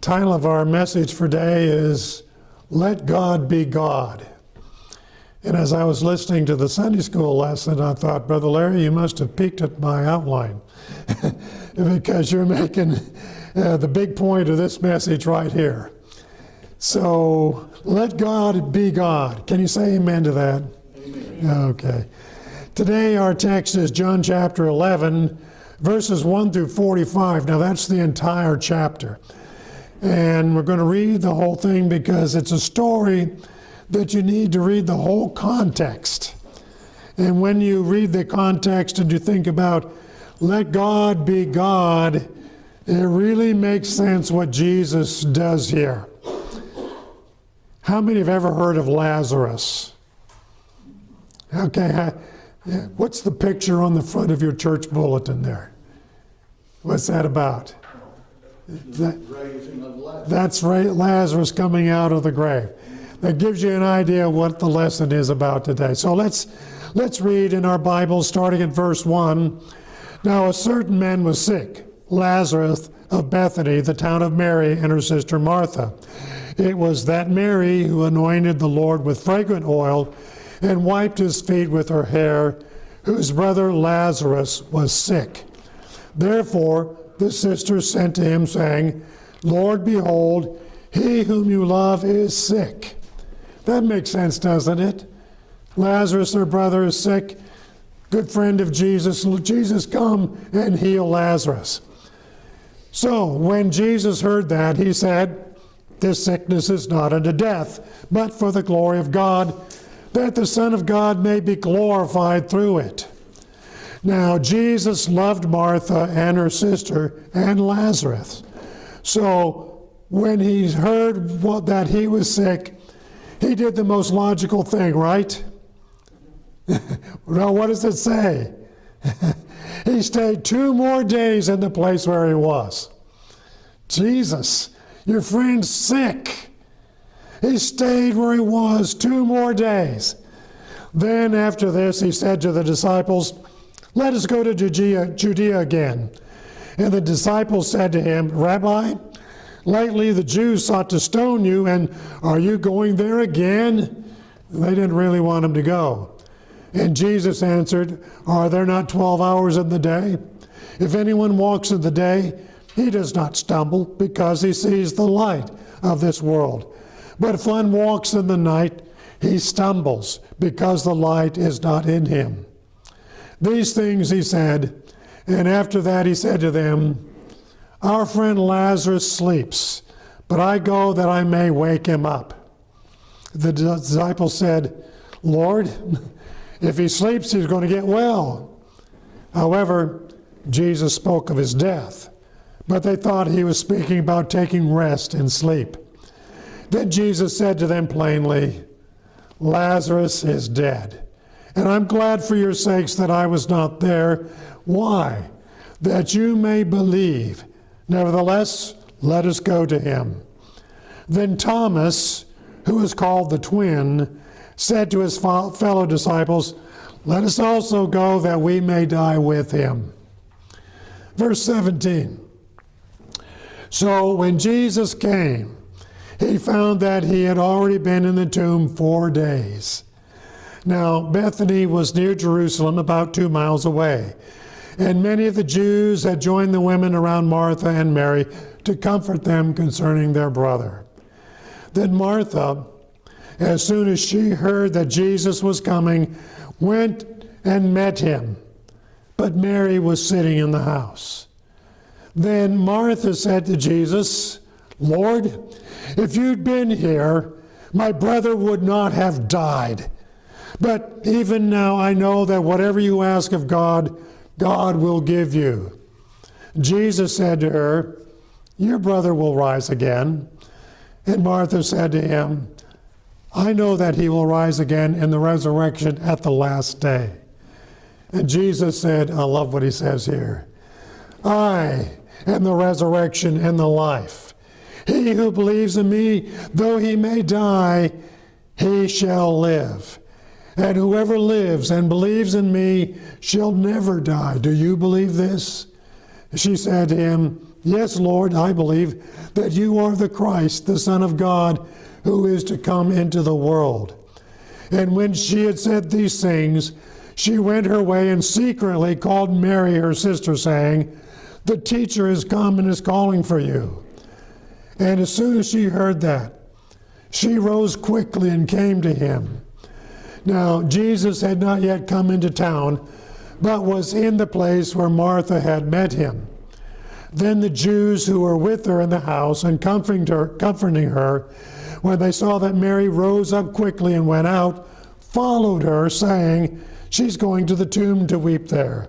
title of our message for today is Let God Be God. And as I was listening to the Sunday school lesson, I thought, Brother Larry, you must have peeked at my outline because you're making the big point of this message right here. So, let God be God. Can you say amen to that? Amen. Okay. Today our text is John chapter 11, verses 1 through 45. Now that's the entire chapter. And we're going to read the whole thing because it's a story that you need to read the whole context. And when you read the context and you think about let God be God, it really makes sense what Jesus does here. How many have ever heard of Lazarus? Okay, what's the picture on the front of your church bulletin there? What's that about? That's right, Lazarus coming out of the grave. That gives you an idea what the lesson is about today. So let's read in our Bible, starting at verse 1. Now a certain man was sick, Lazarus of Bethany, the town of Mary and her sister Martha. It was that Mary who anointed the Lord with fragrant oil and wiped his feet with her hair, whose brother Lazarus was sick. Therefore the sisters sent to him, saying, Lord, behold, he whom you love is sick. That makes sense, doesn't it? Lazarus, their brother, is sick. Good friend of Jesus. Jesus, come and heal Lazarus. So when Jesus heard that, he said, this sickness is not unto death, but for the glory of God, that the Son of God may be glorified through it. Now, Jesus loved Martha and her sister and Lazarus. So when he heard that he was sick, he did the most logical thing, right? Well, what does it say? He stayed 2 more days in the place where he was. Jesus, your friend's sick. He stayed where he was 2 more days. Then after this, he said to the disciples, let us go to Judea again. And the disciples said to him, Rabbi, lately the Jews sought to stone you, and are you going there again? They didn't really want him to go. And Jesus answered, are there not 12 hours in the day? If anyone walks in the day, he does not stumble because he sees the light of this world. But if one walks in the night, he stumbles because the light is not in him. These things he said, and after that he said to them, our friend Lazarus sleeps, but I go that I may wake him up. The disciples said, Lord, if he sleeps, he's going to get well. However, Jesus spoke of his death, but they thought he was speaking about taking rest and sleep. Then Jesus said to them plainly, Lazarus is dead, and I'm glad for your sakes that I was not there. Why? That you may believe. Nevertheless, let us go to him. Then Thomas, who is called the twin, said to his fellow disciples, let us also go that we may die with him. Verse 17. So when Jesus came, he found that he had already been in the tomb 4 days. Now Bethany was near Jerusalem, about 2 miles away. And many of the Jews had joined the women around Martha and Mary to comfort them concerning their brother. Then Martha, as soon as she heard that Jesus was coming, went and met him. But Mary was sitting in the house. Then Martha said to Jesus, Lord, if you'd been here, my brother would not have died. But even now I know that whatever you ask of God, God will give you. Jesus said to her, your brother will rise again. And Martha said to him, I know that he will rise again in the resurrection at the last day. And Jesus said, I love what he says here, I am the resurrection and the life. He who believes in me, though he may die, he shall live. And whoever lives and believes in me shall never die. Do you believe this? She said to him, "Yes, Lord, I believe that you are the Christ, the Son of God, who is to come into the world." And when she had said these things, she went her way and secretly called Mary, her sister, saying, "The teacher is come and is calling for you." And as soon as she heard that, she rose quickly and came to him. Now, Jesus had not yet come into town, but was in the place where Martha had met him. Then the Jews who were with her in the house and comforting her, when they saw that Mary rose up quickly and went out, followed her, saying, "She's going to the tomb to weep there."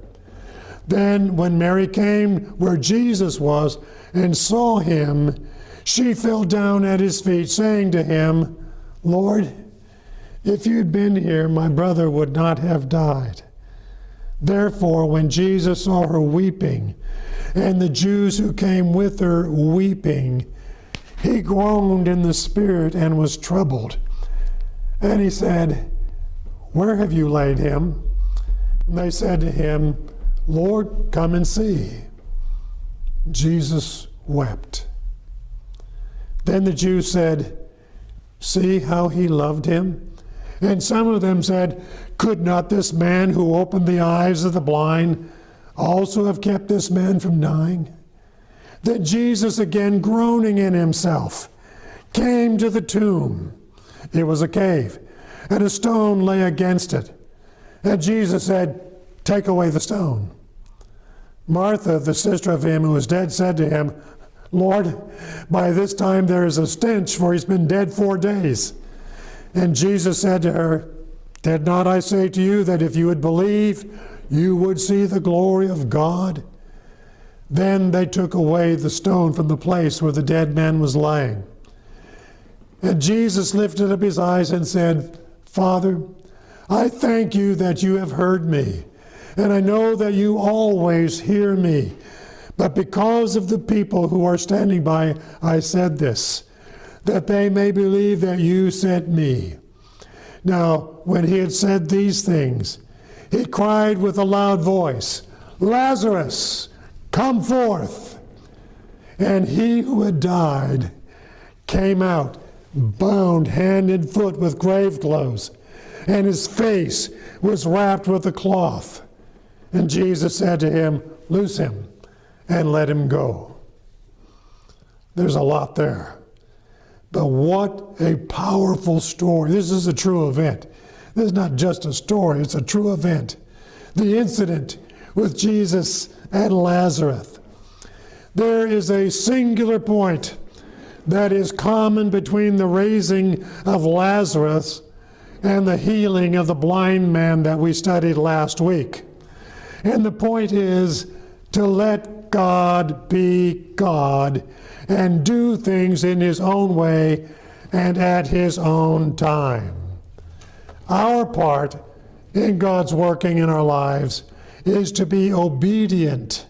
Then when Mary came where Jesus was and saw him, she fell down at his feet, saying to him, "Lord, if you'd been here, my brother would not have died." Therefore, when Jesus saw her weeping, and the Jews who came with her weeping, he groaned in the spirit and was troubled. And he said, "Where have you laid him?" And they said to him, "Lord, come and see." Jesus wept. Then the Jews said, "See how he loved him?" And some of them said, "Could not this man who opened the eyes of the blind also have kept this man from dying?" Then Jesus, again groaning in himself, came to the tomb. It was a cave, and a stone lay against it. And Jesus said, "Take away the stone." Martha, the sister of him who was dead, said to him, "Lord, by this time there is a stench, for he's been dead 4 days." And Jesus said to her, "Did not I say to you that if you would believe, you would see the glory of God?" Then they took away the stone from the place where the dead man was lying. And Jesus lifted up his eyes and said, "Father, I thank you that you have heard me, and I know that you always hear me. But because of the people who are standing by, I said this, that they may believe that you sent me." Now, when he had said these things, he cried with a loud voice, "Lazarus, come forth!" And he who had died came out, bound hand and foot with grave clothes, and his face was wrapped with a cloth. And Jesus said to him, "Loose him and let him go." There's a lot there. But what a powerful story. This is a true event. This is not just a story, it's a true event. The incident with Jesus and Lazarus. There is a singular point that is common between the raising of Lazarus and the healing of the blind man that we studied last week. And the point is to let God be God and do things in his own way and at his own time. Our part in God's working in our lives is to be obedient,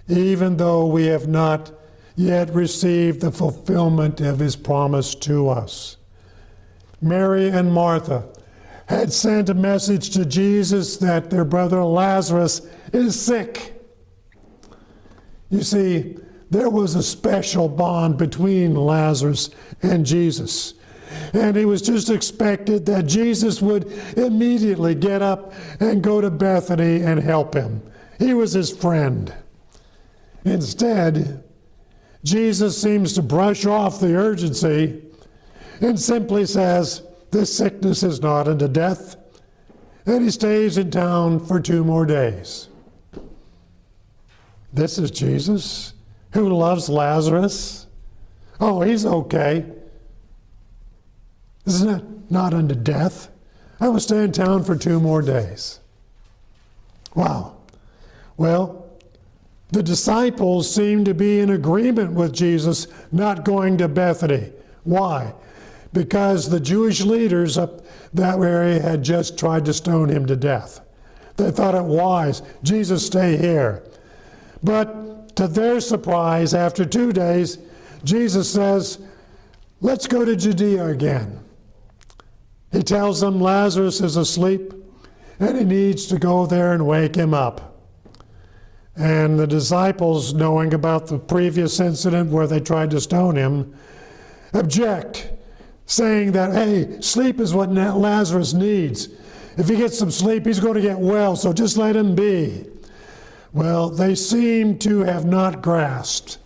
even though we have not yet received the fulfillment of his promise to us. Mary and Martha had sent a message to Jesus that their brother Lazarus is sick. You see, there was a special bond between Lazarus and Jesus. And it was just expected that Jesus would immediately get up and go to Bethany and help him. He was his friend. Instead, Jesus seems to brush off the urgency and simply says, "This sickness is not unto death," and he stays in town for 2 more days. This is Jesus who loves Lazarus. Oh, he's okay. This is not unto death. I will stay in town for 2 more days. Wow. Well, the disciples seem to be in agreement with Jesus not going to Bethany. Why? Because the Jewish leaders up that area had just tried to stone him to death. They thought it wise, Jesus, stay here. But to their surprise, after 2 days, Jesus says, "Let's go to Judea again." He tells them Lazarus is asleep and he needs to go there and wake him up. And the disciples, knowing about the previous incident where they tried to stone him, object, saying that, hey, sleep is what Lazarus needs. If he gets some sleep, he's going to get well, so just let him be. Well, they seem to have not grasped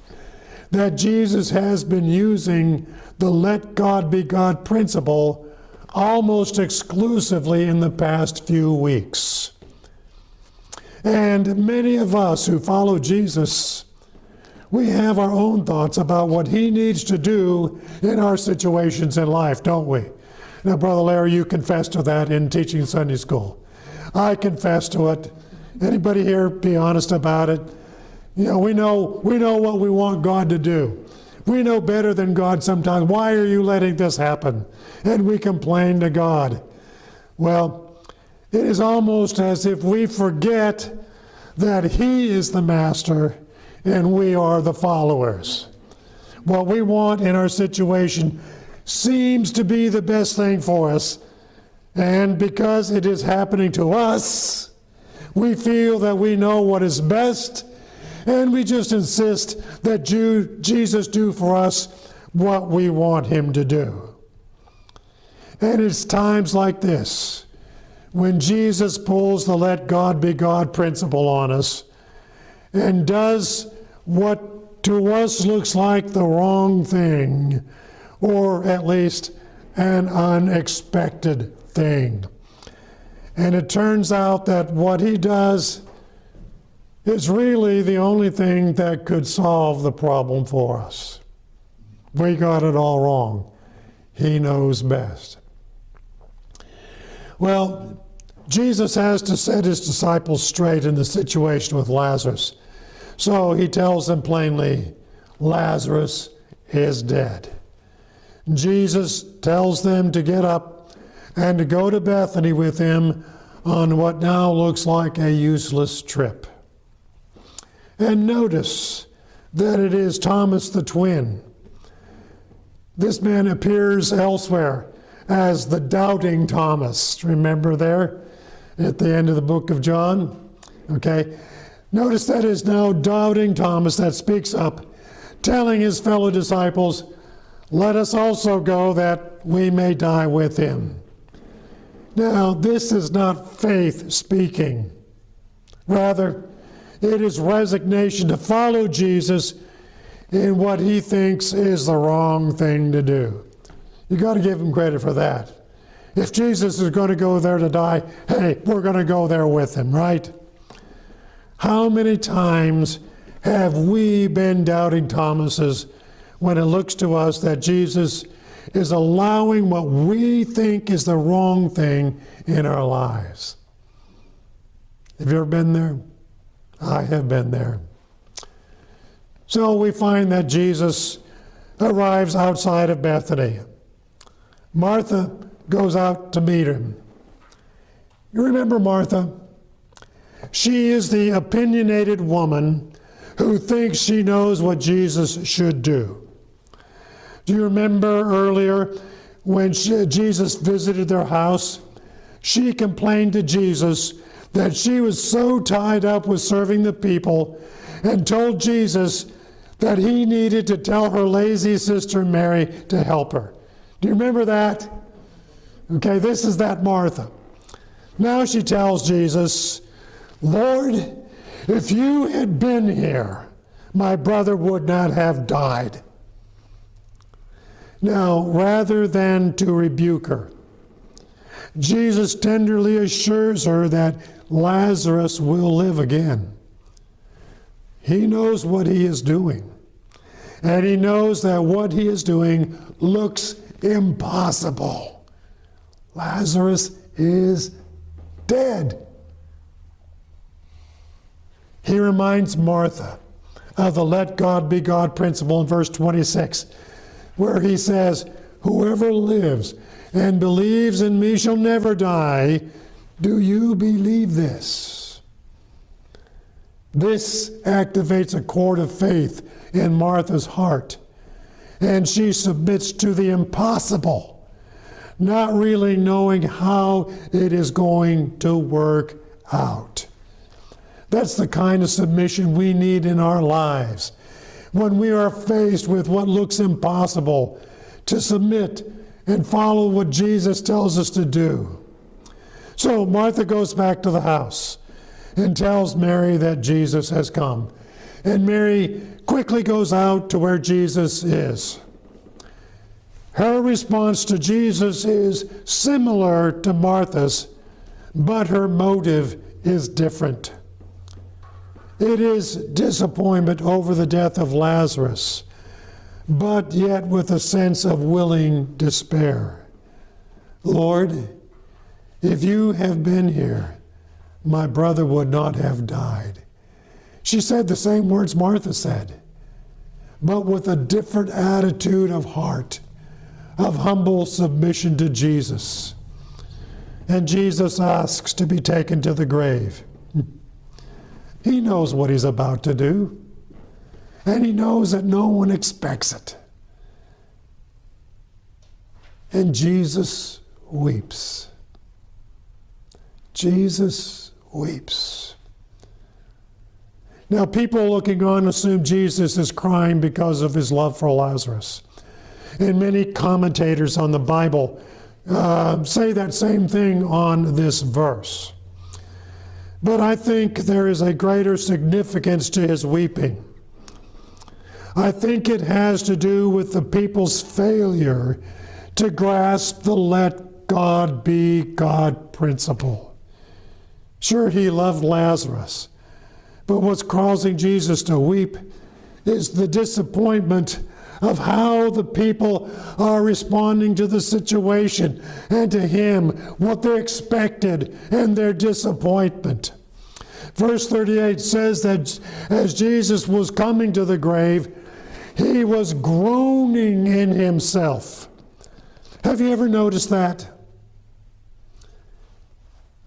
that Jesus has been using the let God be God principle almost exclusively in the past few weeks. And many of us who follow Jesus, we have our own thoughts about what he needs to do in our situations in life, don't we? Now, Brother Larry, you confess to that in teaching Sunday school. I confess to it. Anybody here be honest about it? You know, we know what we want God to do. We know better than God sometimes. Why are you letting this happen? And we complain to God. Well, it is almost as if we forget that he is the master and we are the followers. What we want in our situation seems to be the best thing for us, and because it is happening to us, we feel that we know what is best, and we just insist that Jesus do for us what we want him to do. And it's times like this when Jesus pulls the let God be God principle on us and does what to us looks like the wrong thing, or at least an unexpected thing. And it turns out that what he does is really the only thing that could solve the problem for us. We got it all wrong. He knows best. Well, Jesus has to set his disciples straight in the situation with Lazarus. So he tells them plainly, Lazarus is dead. Jesus tells them to get up and to go to Bethany with him on what now looks like a useless trip. And notice that it is Thomas the twin. This man appears elsewhere as the doubting Thomas. Remember there at the end of the book of John? Okay. Notice that is now doubting Thomas that speaks up, telling his fellow disciples, let us also go that we may die with him. Now, this is not faith speaking. Rather, it is resignation to follow Jesus in what he thinks is the wrong thing to do. You got to give him credit for that. If Jesus is going to go there to die, hey, we're going to go there with him, right? How many times have we been doubting Thomases when it looks to us that Jesus is allowing what we think is the wrong thing in our lives? Have you ever been there? I have been there. So we find that Jesus arrives outside of Bethany. Martha goes out to meet him. You remember Martha? She is the opinionated woman who thinks she knows what Jesus should do. Do you remember earlier when Jesus visited their house? She complained to Jesus that she was so tied up with serving the people and told Jesus that he needed to tell her lazy sister Mary to help her. Do you remember that? Okay, this is that Martha. Now she tells Jesus, Lord, if you had been here, my brother would not have died. Now, rather than to rebuke her, Jesus tenderly assures her that Lazarus will live again. He knows what he is doing, and he knows that what he is doing looks impossible. Lazarus is dead. He reminds Martha of the let God be God principle in verse 26, where he says, whoever lives and believes in me shall never die. Do you believe this? This activates a chord of faith in Martha's heart, and she submits to the impossible, not really knowing how it is going to work out. That's the kind of submission we need in our lives. When we are faced with what looks impossible, to submit and follow what Jesus tells us to do. So Martha goes back to the house and tells Mary that Jesus has come. And Mary quickly goes out to where Jesus is. Her response to Jesus is similar to Martha's, but her motive is different. It is disappointment over the death of Lazarus, but yet with a sense of willing despair. Lord, if you had been here, my brother would not have died. She said the same words Martha said, but with a different attitude of heart, of humble submission to Jesus. And Jesus asks to be taken to the grave. He knows what he's about to do, and he knows that no one expects it. And Jesus weeps. Jesus weeps. Now, people looking on assume Jesus is crying because of his love for Lazarus. And many commentators on the Bible say that same thing on this verse. But I think there is a greater significance to his weeping. I think it has to do with the people's failure to grasp the let God be God principle. Sure, he loved Lazarus, but what's causing Jesus to weep is the disappointment of how the people are responding to the situation and to him, what they expected, and their disappointment. Verse 38 says that as Jesus was coming to the grave, he was groaning in himself. Have you ever noticed that?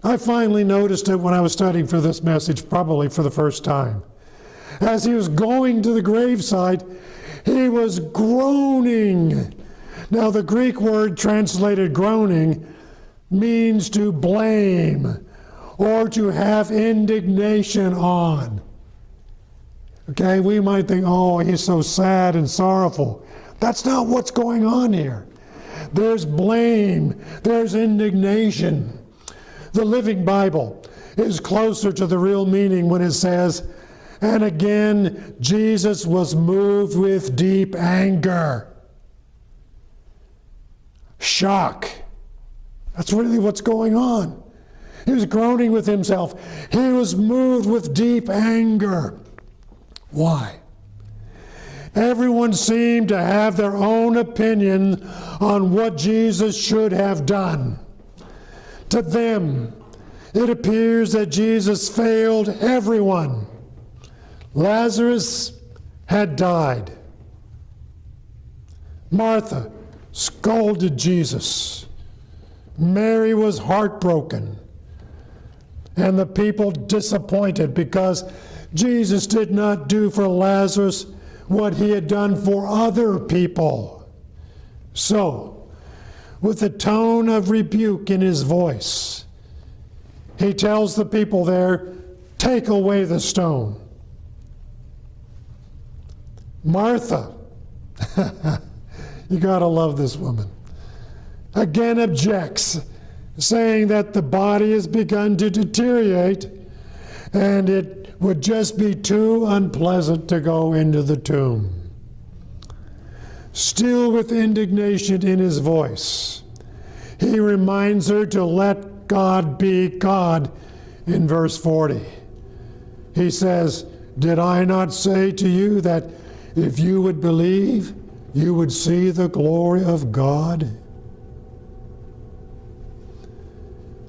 I finally noticed it when I was studying for this message, probably for the first time. As he was going to the graveside, he was groaning. Now, the Greek word translated groaning means to blame or to have indignation on. Okay, we might think, oh, he's so sad and sorrowful. That's not what's going on here. There's blame, there's indignation. The Living Bible is closer to the real meaning when it says, and again, Jesus was moved with deep anger. Shock. That's really what's going on. He was groaning with himself. He was moved with deep anger. Why? Everyone seemed to have their own opinion on what Jesus should have done. To them, it appears that Jesus failed everyone. Lazarus had died. Martha scolded Jesus. Mary was heartbroken. And the people disappointed because Jesus did not do for Lazarus what he had done for other people. So, with a tone of rebuke in his voice, he tells the people there, take away the stone. Martha, you gotta love this woman, again objects, saying that the body has begun to deteriorate and it would just be too unpleasant to go into the tomb. Still with indignation in his voice, he reminds her to let God be God in verse 40. He says, did I not say to you that if you would believe, you would see the glory of God?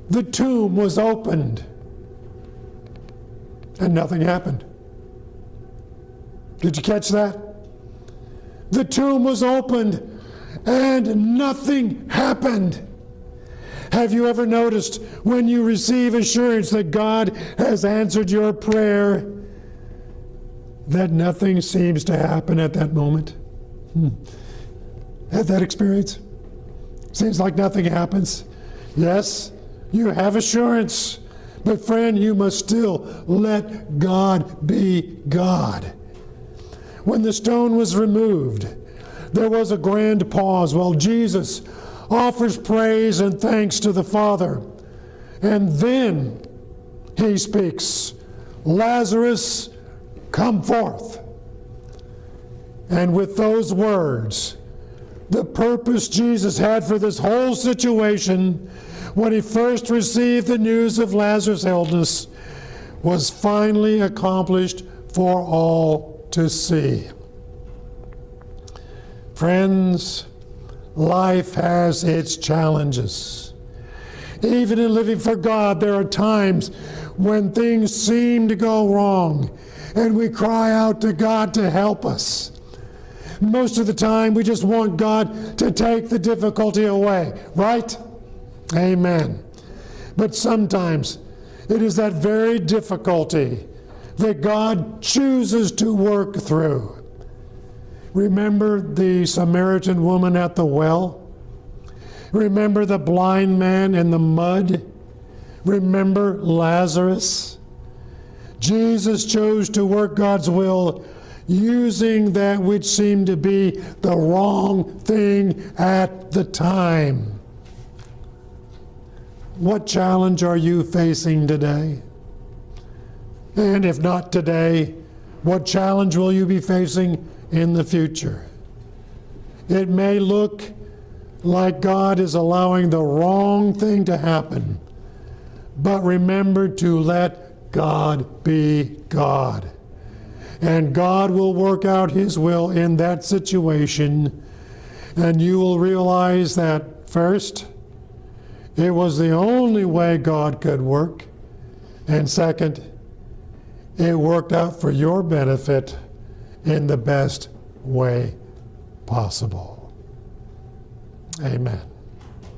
The tomb was opened, and nothing happened. Did you catch that? The tomb was opened, and nothing happened. Have you ever noticed when you receive assurance that God has answered your prayer, that nothing seems to happen at that moment? Had that experience? Seems like nothing happens. Yes, you have assurance, But friend, you must still let God be God. When the stone was removed, there was a grand pause while Jesus offers praise and thanks to the Father. And then he speaks, "Lazarus, come forth." And with those words, the purpose Jesus had for this whole situation when he first received the news of Lazarus' illness was finally accomplished for all to see. Friends, life has its challenges. Even in living for God, there are times when things seem to go wrong, and we cry out to God to help us. Most of the time, we just want God to take the difficulty away, right? Amen. But sometimes it is that very difficulty that God chooses to work through. Remember the Samaritan woman at the well? Remember the blind man in the mud? Remember Lazarus? Jesus chose to work God's will using that which seemed to be the wrong thing at the time. What challenge are you facing today? And if not today, what challenge will you be facing in the future? It may look like God is allowing the wrong thing to happen, but remember to let God be God. And God will work out His will in that situation, and you will realize that first, it was the only way God could work, and second, it worked out for your benefit in the best way possible. Amen.